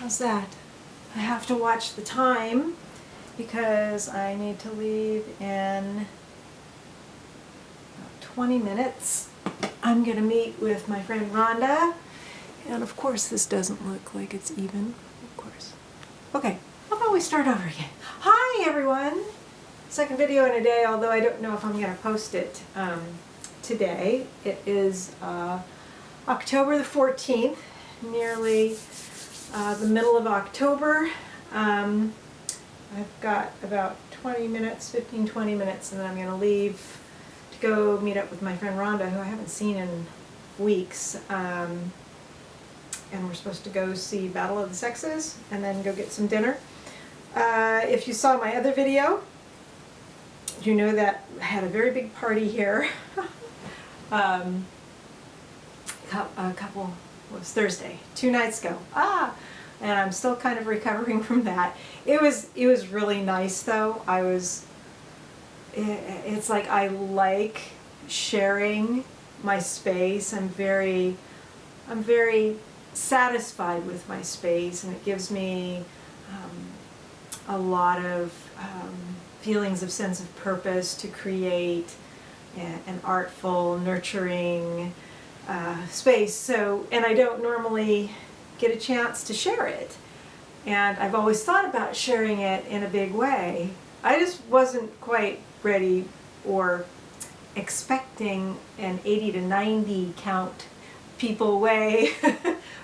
How's that? I have to watch the time because I need to leave in 20 minutes. I'm going to meet with my friend Rhonda. And of course this doesn't look like it's even, of course. Okay, how about we start over again? Hi everyone! Second video in a day, although I don't know if I'm going to post it today. It is October the 14th, nearly the middle of October. I've got about 20 minutes, 15-20 minutes, and then I'm going to leave to go meet up with my friend Rhonda, who I haven't seen in weeks. And we're supposed to go see Battle of the Sexes and then go get some dinner. If you saw my other video, you know that I had a very big party here. A couple, it was Thursday, 2 nights ago. And I'm still kind of recovering from that. It was really nice though. It's like I like sharing my space. I'm very satisfied with my space, and it gives me a lot of feelings of sense of purpose to create an artful, nurturing space. So, and I don't normally get a chance to share it, and I've always thought about sharing it in a big way. I just wasn't quite ready or expecting an 80 to 90 count people way,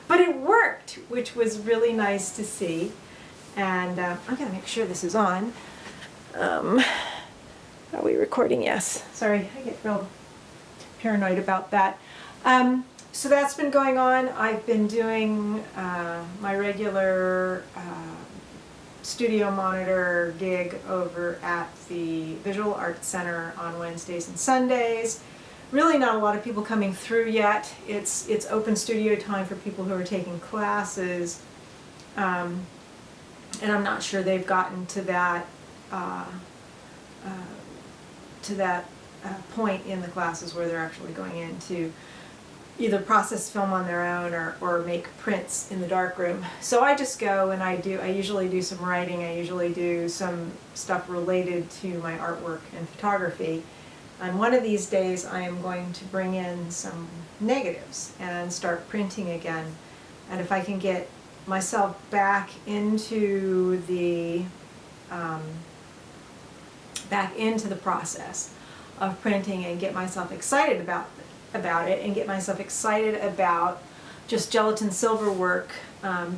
but it worked, which was really nice to see. And I'm gonna make sure this is on. Are we recording? Yes. Sorry, I get real paranoid about that. So that's been going on. I've been doing my regular studio monitor gig over at the Visual Arts Center on Wednesdays and Sundays. Really not a lot of people coming through yet. It's open studio time for people who are taking classes. And I'm not sure they've gotten to that point in the classes where they're actually going in to either process film on their own or make prints in the darkroom. So I just go and I usually do some writing, I usually do some stuff related to my artwork and photography. And one of these days I am going to bring in some negatives and start printing again. And if I can get myself back into the process of printing and get myself excited about it and get myself excited about just gelatin silver work,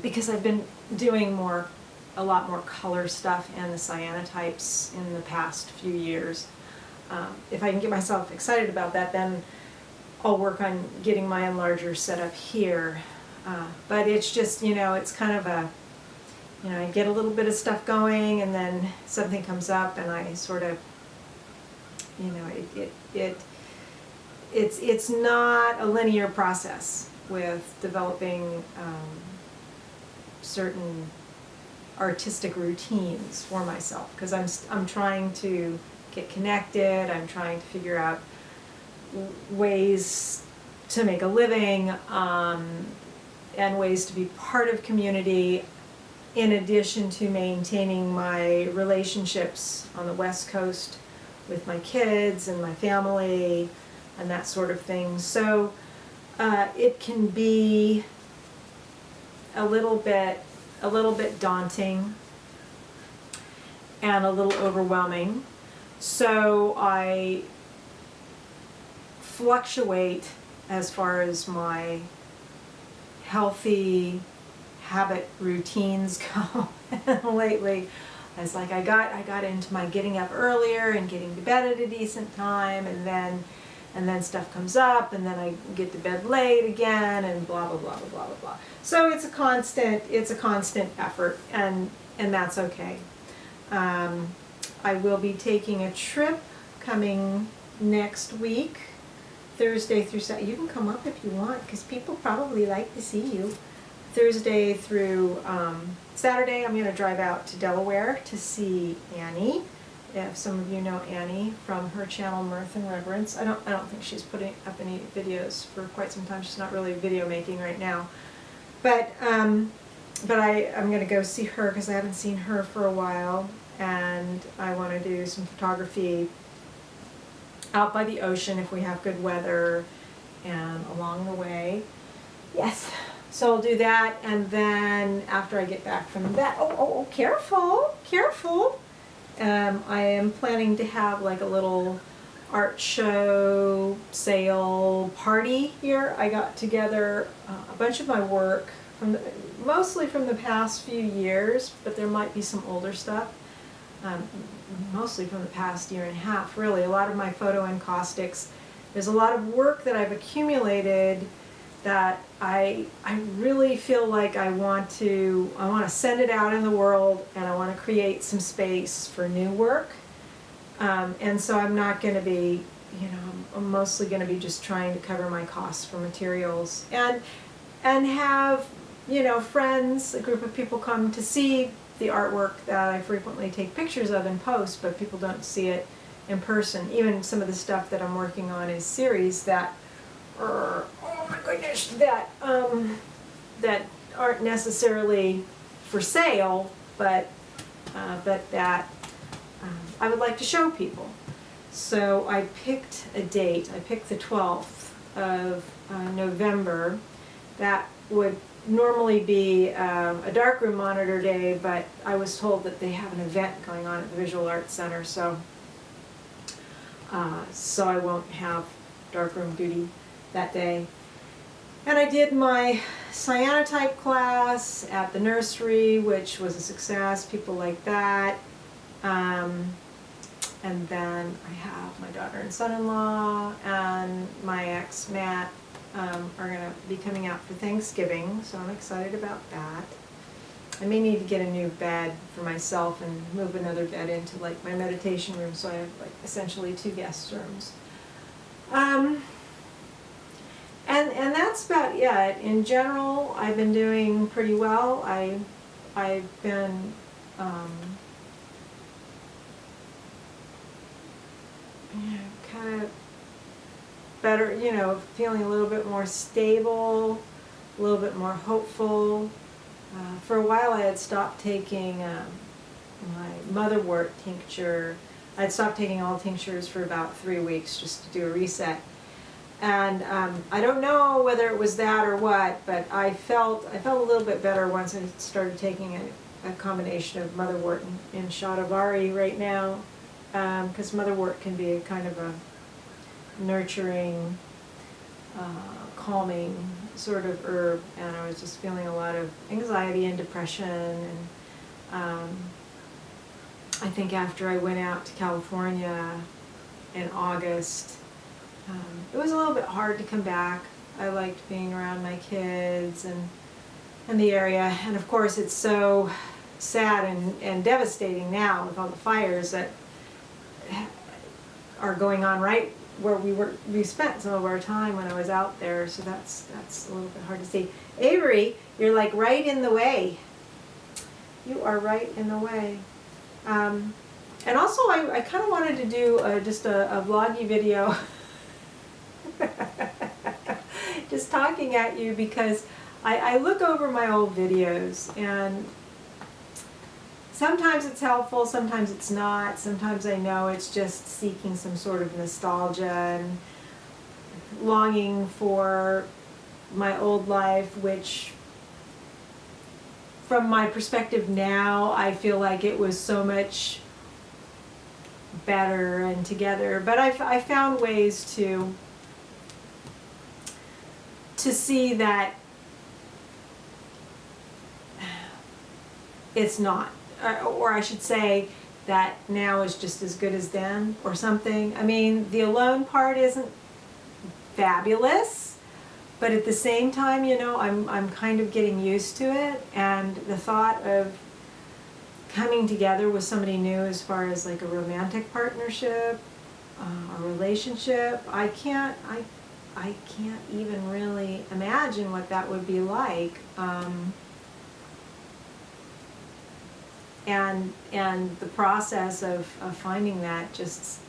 because I've been doing a lot more color stuff and the cyanotypes in the past few years. If I can get myself excited about that, then I'll work on getting my enlarger set up here. But it's just, it's kind of I get a little bit of stuff going and then something comes up and I sort of, it's not a linear process with developing certain artistic routines for myself, because I'm trying to get connected, I'm trying to figure out ways to make a living, and ways to be part of community, in addition to maintaining my relationships on the West Coast with my kids and my family and that sort of thing. So it can be a little bit daunting and a little overwhelming. So I fluctuate as far as my healthy habit routines go. Lately, I was like, I got into my getting up earlier and getting to bed at a decent time, and then stuff comes up, and then I get to bed late again, and blah blah blah blah blah blah blah. So it's a constant effort, and that's okay. I will be taking a trip coming next week, Thursday through Saturday. You can come up if you want, because people probably like to see you. Thursday through Saturday, I'm going to drive out to Delaware to see Annie. If some of you know Annie from her channel Mirth and Reverence. I don't think she's putting up any videos for quite some time. She's not really video making right now. But but I'm going to go see her because I haven't seen her for a while, and I want to do some photography out by the ocean if we have good weather and along the way. Yes. So I'll do that, and then after I get back from that, careful, careful. I am planning to have like a little art show sale party here. I got together a bunch of my work from mostly from the past few years, but there might be some older stuff. Mostly from the past year and a half, really. A lot of my photo encaustics. There's a lot of work that I've accumulated that I really feel like I want to send it out in the world, and I want to create some space for new work. And so I'm not going to be, I'm mostly going to be just trying to cover my costs for materials and have, friends, a group of people come to see the artwork that I frequently take pictures of and post, but people don't see it in person. Even some of the stuff that I'm working on is series that oh my goodness, that aren't necessarily for sale, but that I would like to show people. So I picked a date. I picked the 12th of November. That would normally be a darkroom monitor day, but I was told that they have an event going on at the Visual Arts Center, so I won't have darkroom duty that day. And I did my cyanotype class at the nursery, which was a success. People like that. And then I have my daughter and son-in-law and my ex, Matt, are going to be coming out for Thanksgiving, so I'm excited about that. I may need to get a new bed for myself and move another bed into like my meditation room, so I have like essentially 2 guest rooms. And that's about it. In general, I've been doing pretty well. I've been kind of better, feeling a little bit more stable, a little bit more hopeful. For a while I had stopped taking my motherwort tincture. I had stopped taking all tinctures for about 3 weeks just to do a reset. And I don't know whether it was that or what, but I felt a little bit better once I started taking a combination of motherwort and shatavari right now, because motherwort can be a kind of a nurturing, calming sort of herb, and I was just feeling a lot of anxiety and depression, and I think after I went out to California in August, it was a little bit hard to come back. I liked being around my kids and the area, and of course it's so sad and devastating now with all the fires that are going on right where we spent some of our time when I was out there, so that's a little bit hard to see. Avery, you're like right in the way. You are right in the way. And also I kind of wanted to do just a vloggy video just talking at you, because I look over my old videos, and sometimes it's helpful, sometimes it's not. Sometimes I know it's just seeking some sort of nostalgia and longing for my old life, which from my perspective now, I feel like it was so much better and together. But I found ways to see that it's not. Or I should say that now is just as good as then, or something. I mean, the alone part isn't fabulous, but at the same time, I'm kind of getting used to it, and the thought of coming together with somebody new as far as like a romantic partnership, a relationship, I can't even really imagine what that would be like. And the process of finding that just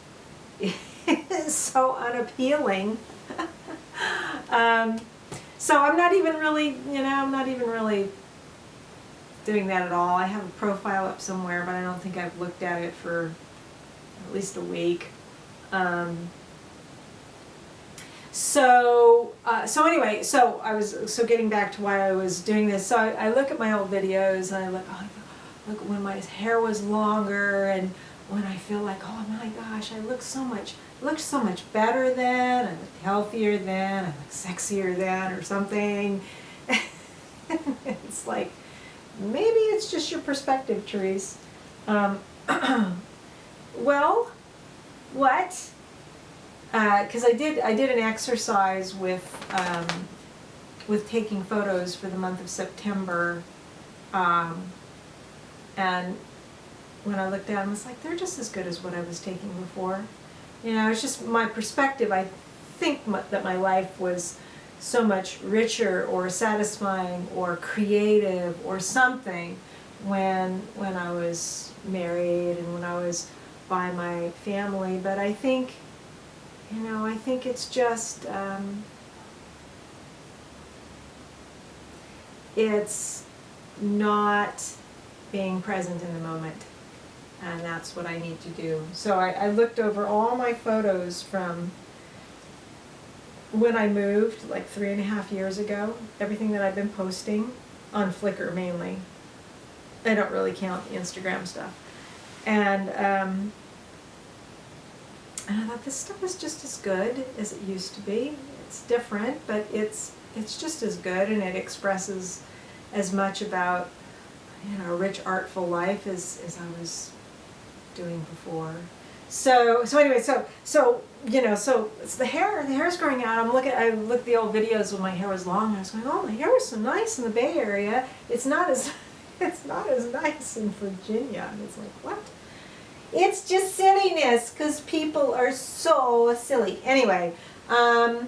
is so unappealing. So I'm not even really doing that at all. I have a profile up somewhere, but I don't think I've looked at it for at least a week. So anyway, so getting back to why I was doing this. So I look at my old videos and I look, look when my hair was longer, and when I feel like, oh my gosh, I looked so much better then, I looked healthier then, I looked sexier then, or something. It's like, maybe it's just your perspective, Therese. Well, what? Because I did an exercise with taking photos for the month of September, and when I looked at them, it's like they're just as good as what I was taking before. You know, it's just my perspective. I think that my life was so much richer or satisfying or creative or something when I was married and when I was by my family. But I think, you know, I think it's just, it's not being present in the moment. And that's what I need to do. So I looked over all my photos from when I moved, like 3.5 years ago, everything that I've been posting on Flickr mainly. I don't really count the Instagram stuff. And I thought this stuff is just as good as it used to be. It's different, but it's just as good, and it expresses as much about, you know, a rich, artful life as I was doing before. So anyway, so you know, so it's the hair's growing out. I looked at the old videos when my hair was long, and I was going, oh, my hair was so nice in the Bay Area. It's not as nice in Virginia. And it's like, what? It's just silliness, because people are so silly. Anyway, so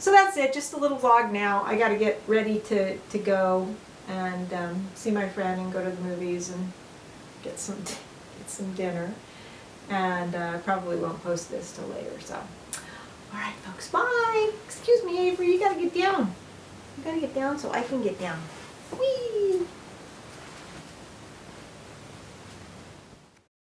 that's it. Just a little vlog now. I got to get ready to go and see my friend and go to the movies and get some dinner. And probably won't post this till later. So, all right, folks. Bye. Excuse me, Avery. You got to get down. You got to get down so I can get down. Whee!